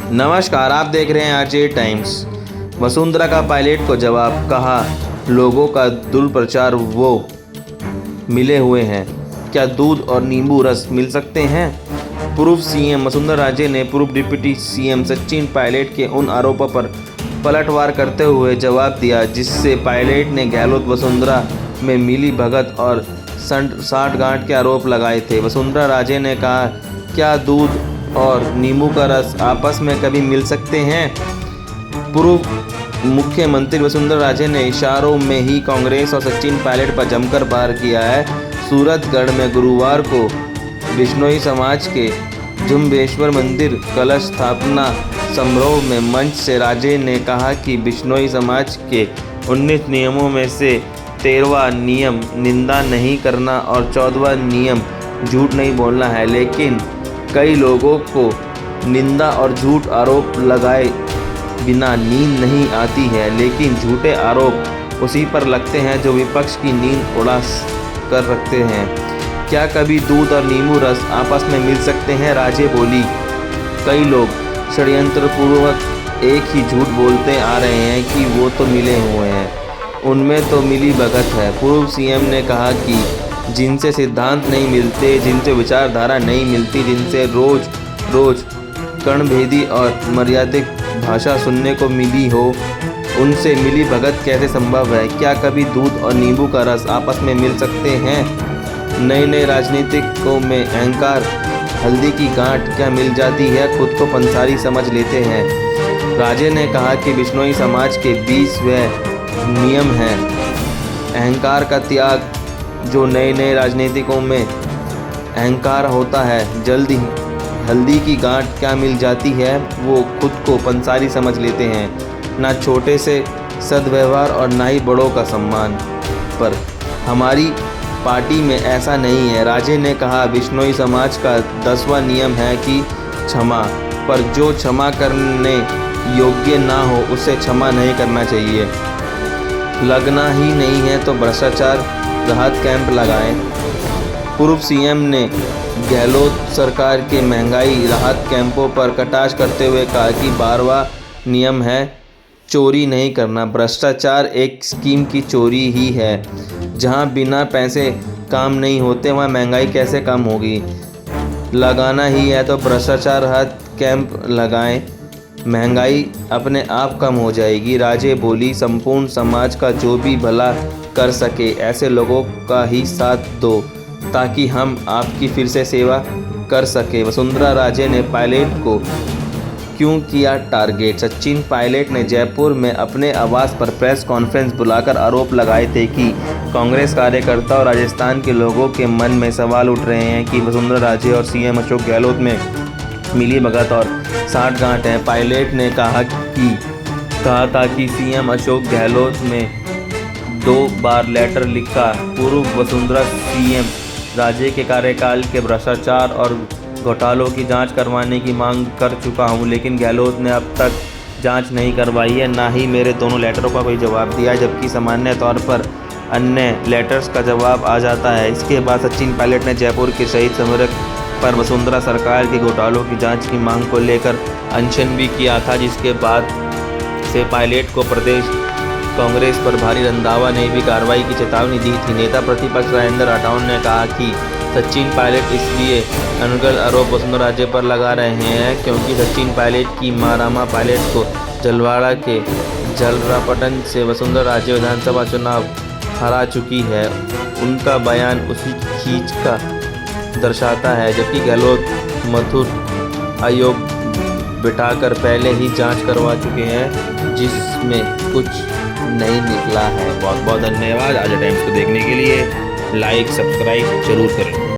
नमस्कार, आप देख रहे हैं आरजे टाइम्स। वसुंधरा का पायलट को जवाब, कहा लोगों का दुष्प्रचार वो मिले हुए हैं, क्या दूध और नींबू रस मिल सकते हैं। पूर्व सीएम वसुंधरा राजे ने पूर्व डिप्टी सीएम सचिन पायलट के उन आरोपों पर पलटवार करते हुए जवाब दिया जिससे पायलट ने गहलोत वसुंधरा में मिली भगत और साठगांठ के आरोप लगाए थे। वसुंधरा राजे ने कहा, क्या दूध और नींबू का रस आपस में कभी मिल सकते हैं। पूर्व मुख्यमंत्री वसुंधरा राजे ने इशारों में ही कांग्रेस और सचिन पायलट पर जमकर वार किया है। सूरतगढ़ में गुरुवार को बिश्नोई समाज के जुम्बेश्वर मंदिर कलश स्थापना समारोह में मंच से राजे ने कहा कि बिश्नोई समाज के 19 नियमों में से 13वां नियम निंदा नहीं करना और 14वां नियम झूठ नहीं बोलना है, लेकिन कई लोगों को निंदा और झूठ आरोप लगाए बिना नींद नहीं आती है, लेकिन झूठे आरोप उसी पर लगते हैं जो विपक्ष की नींद उड़ा कर रखते हैं। क्या कभी दूध और नींबू रस आपस में मिल सकते हैं, राजे बोली। कई लोग षड्यंत्रपूर्वक एक ही झूठ बोलते आ रहे हैं कि वो तो मिले हुए हैं, उनमें तो मिली भगत है। पूर्व सीएम ने कहा कि जिनसे सिद्धांत नहीं मिलते, जिनसे विचारधारा नहीं मिलती, जिनसे रोज रोज कर्णभेदी और मर्यादित भाषा सुनने को मिली हो, उनसे मिली भगत कैसे संभव है। क्या कभी दूध और नींबू का रस आपस में मिल सकते हैं। नए राजनीतिकों में अहंकार, हल्दी की गांठ क्या मिल जाती है, खुद को पंसारी समझ लेते हैं। राजे ने कहा कि बिश्नोई समाज के 20वें नियम हैं अहंकार का त्याग। जो नए राजनीतिकों में अहंकार होता है, जल्दी हल्दी की गांठ क्या मिल जाती है, वो खुद को पंसारी समझ लेते हैं। ना छोटे से सद्व्यवहार और ना ही बड़ों का सम्मान। पर हमारी पार्टी में ऐसा नहीं है। राजे ने कहा, बिश्नोई समाज का 10वां नियम है कि क्षमा, पर जो क्षमा करने योग्य ना हो उसे क्षमा नहीं करना चाहिए। लगना ही नहीं है तो भ्रष्टाचार राहत कैंप लगाएं। पूर्व सीएम ने गहलोत सरकार के महंगाई राहत कैंपों पर कटाक्ष करते हुए कहा कि 12वां नियम है चोरी नहीं करना। भ्रष्टाचार एक स्कीम की चोरी ही है। जहां बिना पैसे काम नहीं होते वहां महंगाई कैसे कम होगी। लगाना ही है तो भ्रष्टाचार राहत कैंप लगाएं, महंगाई अपने आप कम हो जाएगी। राजे बोली, संपूर्ण समाज का जो भी भला कर सके ऐसे लोगों का ही साथ दो ताकि हम आपकी फिर से सेवा कर सके। वसुंधरा राजे ने पायलट को क्यों किया टारगेट। सचिन पायलट ने जयपुर में अपने आवास पर प्रेस कॉन्फ्रेंस बुलाकर आरोप लगाए थे कि कांग्रेस कार्यकर्ता और राजस्थान के लोगों के मन में सवाल उठ रहे हैं कि वसुंधरा राजे और सीएम अशोक गहलोत में मिली भगत और साठगांठ है। पायलट ने कहा था कि सीएम अशोक गहलोत में 2 बार लेटर लिखा पूर्व वसुंधरा सीएम राजे के कार्यकाल के भ्रष्टाचार और घोटालों की जांच करवाने की मांग कर चुका हूं, लेकिन गहलोत ने अब तक जांच नहीं करवाई है, ना ही मेरे दोनों लेटरों का कोई जवाब दिया है, जबकि सामान्य तौर पर अन्य लेटर्स का जवाब आ जाता है। इसके बाद सचिन पायलट ने जयपुर के शहीद स्मारक पर वसुंधरा सरकार के घोटालों की जांच की मांग को लेकर अनशन भी किया था, जिसके बाद से पायलट को प्रदेश कांग्रेस पर भारी रंधावा ने भी कार्रवाई की चेतावनी दी थी। नेता प्रतिपक्ष राजेंद्र राठौड़ ने कहा कि सचिन पायलट इसलिए अनगढ़ आरोप वसुंधरा राजे पर लगा रहे हैं क्योंकि सचिन पायलट की मां रमा पायलट को जलवाड़ा के जलरापटन से वसुंधरा राजे विधानसभा चुनाव हरा चुकी है। उनका बयान उसी खींच का दर्शाता है, जबकि गहलोत मथुर आयोग बिठाकर पहले ही जांच करवा चुके हैं जिसमें कुछ नहीं निकला है। बहुत बहुत धन्यवाद। आज टाइम्स को देखने के लिए लाइक सब्सक्राइब जरूर करें।